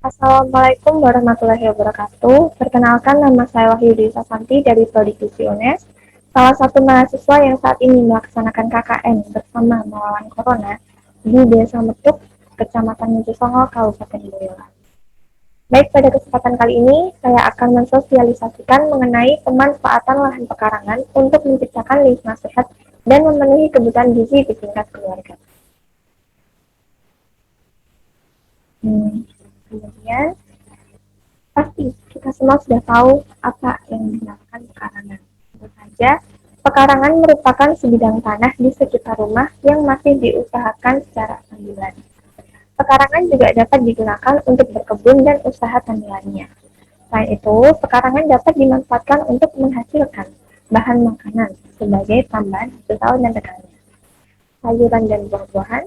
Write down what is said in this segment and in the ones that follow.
Assalamualaikum warahmatullahi wabarakatuh. Perkenalkan, nama saya Wahyudi Sasanti dari Prodi UNES, salah satu mahasiswa yang saat ini melaksanakan KKN bersama melawan Corona di Desa Metuk, Kecamatan Mojosongo, Kabupaten Boyolali. Baik, pada kesempatan kali ini saya akan mensosialisasikan mengenai pemanfaatan lahan pekarangan untuk menciptakan lingkungan sehat dan memenuhi kebutuhan gizi di tingkat keluarga. Kemudian pasti kita semua sudah tahu apa yang dinamakan pekarangan. Tentu saja, pekarangan merupakan sebidang tanah di sekitar rumah yang masih diusahakan secara sambilan. Pekarangan juga dapat digunakan untuk berkebun dan usaha tani lainnya. Selain itu, pekarangan dapat dimanfaatkan untuk menghasilkan bahan makanan sebagai tambahan hasil tawar dan tekannya. Sayuran dan buah-buahan,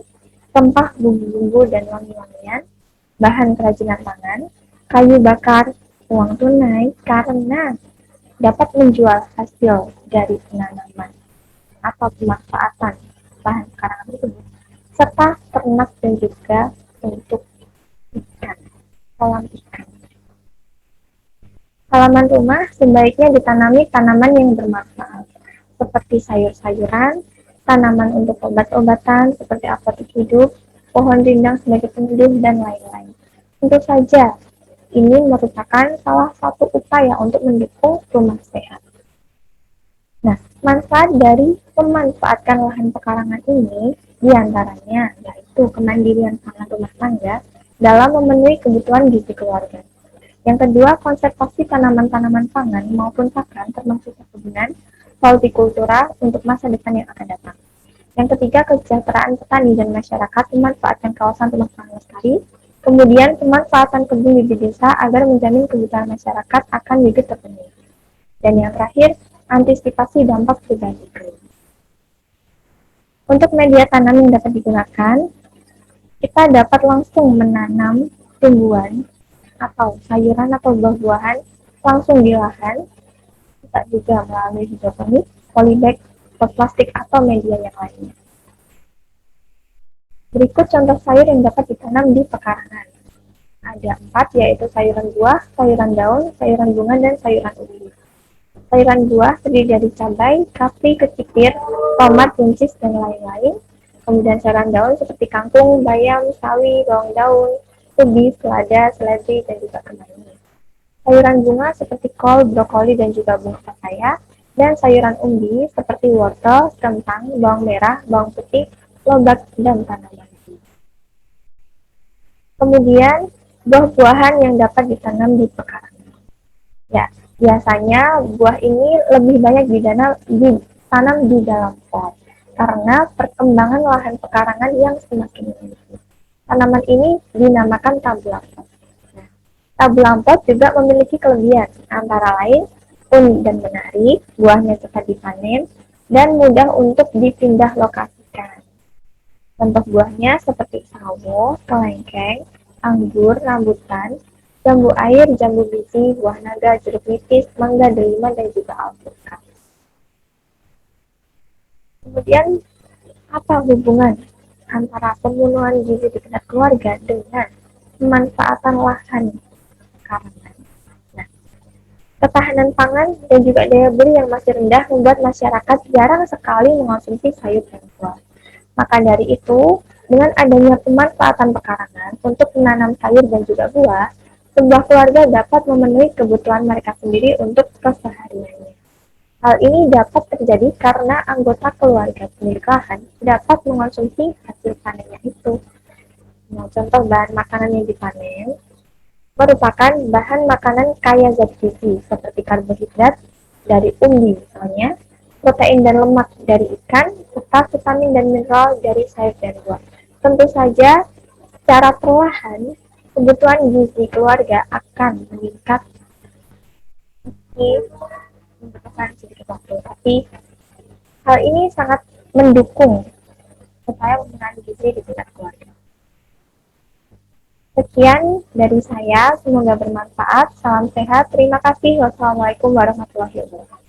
rempah, bumbu-bumbu, dan wangi-wangian, bahan kerajinan tangan, kayu bakar, uang tunai karena dapat menjual hasil dari penanaman atau pemanfaatan bahan pekarangan tersebut, serta ternak dan juga untuk ikan, kolam ikan. Halaman rumah sebaiknya ditanami tanaman yang bermanfaat, seperti sayur-sayuran, tanaman untuk obat-obatan seperti apotek hidup, pohon rindang sebagai peneduh, dan lain-lain. Tentu saja, ini merupakan salah satu upaya untuk mendukung rumah sehat. Nah, manfaat dari memanfaatkan lahan pekarangan ini diantaranya yaitu kemandirian pangan rumah tangga dalam memenuhi kebutuhan gizi keluarga. Yang kedua, konservasi tanaman-tanaman pangan maupun pakan termasuk perkebunan, hortikultura untuk masa depan yang akan datang. Yang ketiga, kesejahteraan petani dan masyarakat memanfaatkan kawasan rumah tangga lestari. Kemudian, pemanfaatan kebun di desa agar menjamin kebutuhan masyarakat akan hidup terpenuhi. Dan yang terakhir, antisipasi dampak perubahan iklim. Untuk media tanam yang dapat digunakan, kita dapat langsung menanam tumbuhan atau sayuran atau buah-buahan langsung di lahan. Kita juga melalui hidroponik, polybag, pot plastik, atau media yang lainnya. Berikut contoh sayur yang dapat ditanam di pekarangan. Ada 4, yaitu sayuran buah, sayuran daun, sayuran bunga, dan sayuran umbi. Sayuran buah terdiri dari cabai, kapri, kecipir, tomat, buncis, dan lain-lain. Kemudian sayuran daun seperti kangkung, bayam, sawi, bawang daun, ubi, selada, seledri, dan juga kemangi. Sayuran bunga seperti kol, brokoli, dan juga bunga pepaya. Dan sayuran umbi seperti wortel, kentang, bawang merah, bawang putih, lobak, dan tanaman. Kemudian buah-buahan yang dapat ditanam di pekarangan. Ya, biasanya buah ini lebih banyak ditanam di dalam pot karena perkembangan lahan pekarangan yang semakin tinggi. Tanaman ini dinamakan tabulampot. Nah, tabulampot juga memiliki kelebihan antara lain unik dan menarik, buahnya cepat dipanen, dan mudah untuk dipindah lokasikan. Contoh buahnya seperti sawo, kelengkeng, anggur, rambutan, jambu air, jambu biji, buah naga, jeruk nipis, mangga, delima, dan juga alpukat. Kemudian, apa hubungan antara pemenuhan gizi di tingkat keluarga dengan pemanfaatan lahan pekarangan? Nah, ketahanan pangan dan juga daya beli yang masih rendah membuat masyarakat jarang sekali mengonsumsi sayur dan buah. Maka dari itu, dengan adanya pemanfaatan pekarangan untuk menanam sayur dan juga buah, sebuah keluarga dapat memenuhi kebutuhan mereka sendiri untuk kesehariannya. Hal ini dapat terjadi karena anggota keluarga pemilik lahan dapat mengonsumsi hasil panennya itu. Nah, contoh bahan makanan yang dipanen merupakan bahan makanan kaya zat gizi seperti karbohidrat dari umbi misalnya, protein dan lemak dari ikan, serta vitamin dan mineral dari sayur dan buah. Tentu saja, secara perlahan kebutuhan gizi keluarga akan meningkat meski membutuhkan sedikit waktu. Tapi hal ini sangat mendukung supaya penggunaan gizi di tingkat keluarga. Sekian dari saya, semoga bermanfaat. Salam sehat, terima kasih. Wassalamualaikum warahmatullahi wabarakatuh.